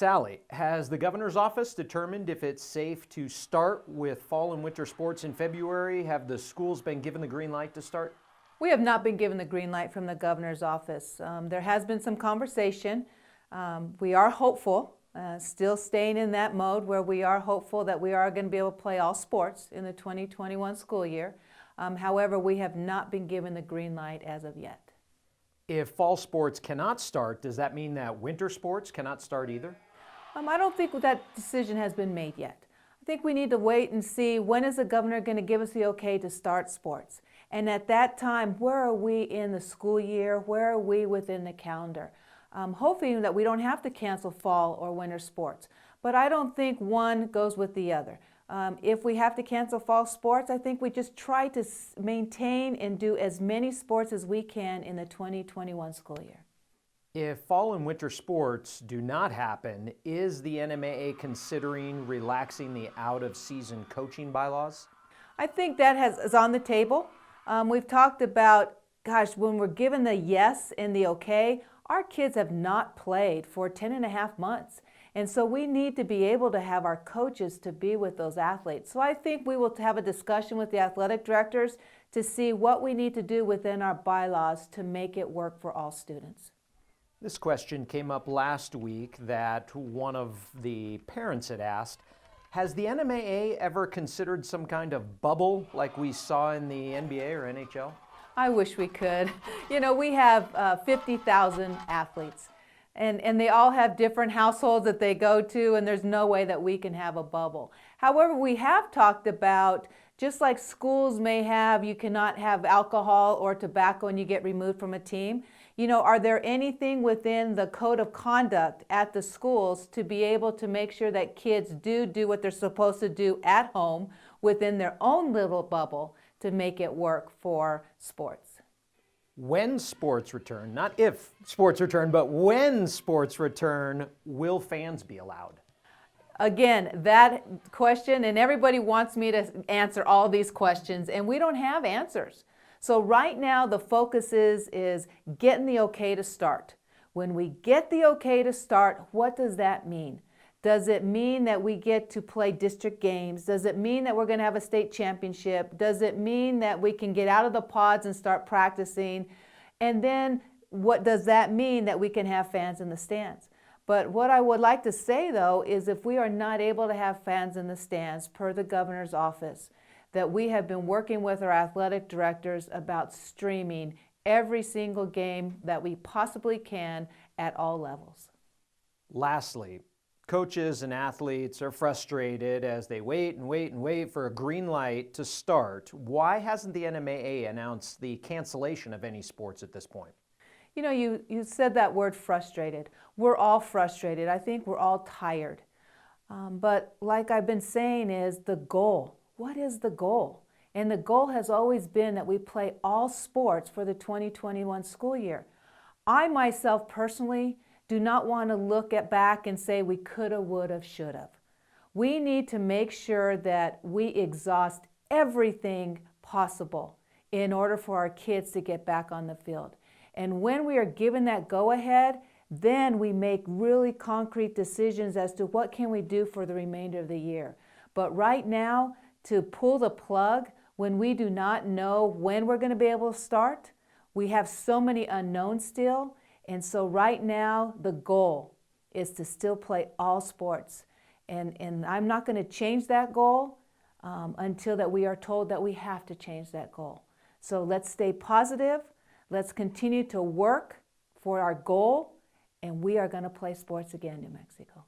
Sally, has the governor's office determined if it's safe to start with fall and winter sports in February? Have the schools been given the green light to start? We have not been given the green light from the governor's office. There has been some conversation. We are hopeful, still staying in that mode where we are hopeful that we are going to be able to play all sports in the 2021 school year. However, we have not been given the green light as of yet. If fall sports cannot start, does that mean that winter sports cannot start either? I don't think that decision has been made yet. I think we need to wait and see when is the governor going to give us the okay to start sports. And at that time, where are we in the school year? Where are we within the calendar? Hoping that we don't have to cancel fall or winter sports. But I don't think one goes with the other. If we have to cancel fall sports, I think we just try to maintain and do as many sports as we can in the 2021 school year. If fall and winter sports do not happen, is the NMAA considering relaxing the out-of-season coaching bylaws? I think that is on the table. We've talked about, when we're given the yes and the okay, our kids have not played for 10 and a half months. And so we need to be able to have our coaches to be with those athletes. So I think we will have a discussion with the athletic directors to see what we need to do within our bylaws to make it work for all students. This question came up last week that one of the parents had asked. Has the NMAA ever considered some kind of bubble like we saw in the NBA or NHL? I wish we could. You know, we have 50,000 athletes. And they all have different households that they go to, and there's no way that we can have a bubble. However, we have talked about, just like schools may have, you cannot have alcohol or tobacco and you get removed from a team. You know, are there anything within the code of conduct at the schools to be able to make sure that kids do what they're supposed to do at home within their own little bubble to make it work for sports? When sports return, not if sports return, but when sports return, will fans be allowed? Again, that question, and everybody wants me to answer all these questions, and we don't have answers. So right now, the focus is getting the okay to start. When we get the okay to start, what does that mean? Does it mean that we get to play district games? Does it mean that we're going to have a state championship? Does it mean that we can get out of the pods and start practicing? And then what does that mean that we can have fans in the stands? But what I would like to say, though, is if we are not able to have fans in the stands per the governor's office, that we have been working with our athletic directors about streaming every single game that we possibly can at all levels. Lastly, coaches and athletes are frustrated as they wait and wait and wait for a green light to start. Why hasn't the NMAA announced the cancellation of any sports at this point? You know, you said that word frustrated. We're all frustrated. I think we're all tired. But like I've been saying is the goal. What is the goal? And the goal has always been that we play all sports for the 2021 school year. I myself personally do not want to look back and say we coulda, woulda, shoulda. We need to make sure that we exhaust everything possible in order for our kids to get back on the field. And when we are given that go-ahead, then we make really concrete decisions as to what can we do for the remainder of the year. But right now, to pull the plug when we do not know when we're going to be able to start, we have so many unknowns still. And so right now, the goal is to still play all sports. And I'm not going to change that goal until that we are told that we have to change that goal. So let's stay positive. Let's continue to work for our goal. And we are going to play sports again, New Mexico.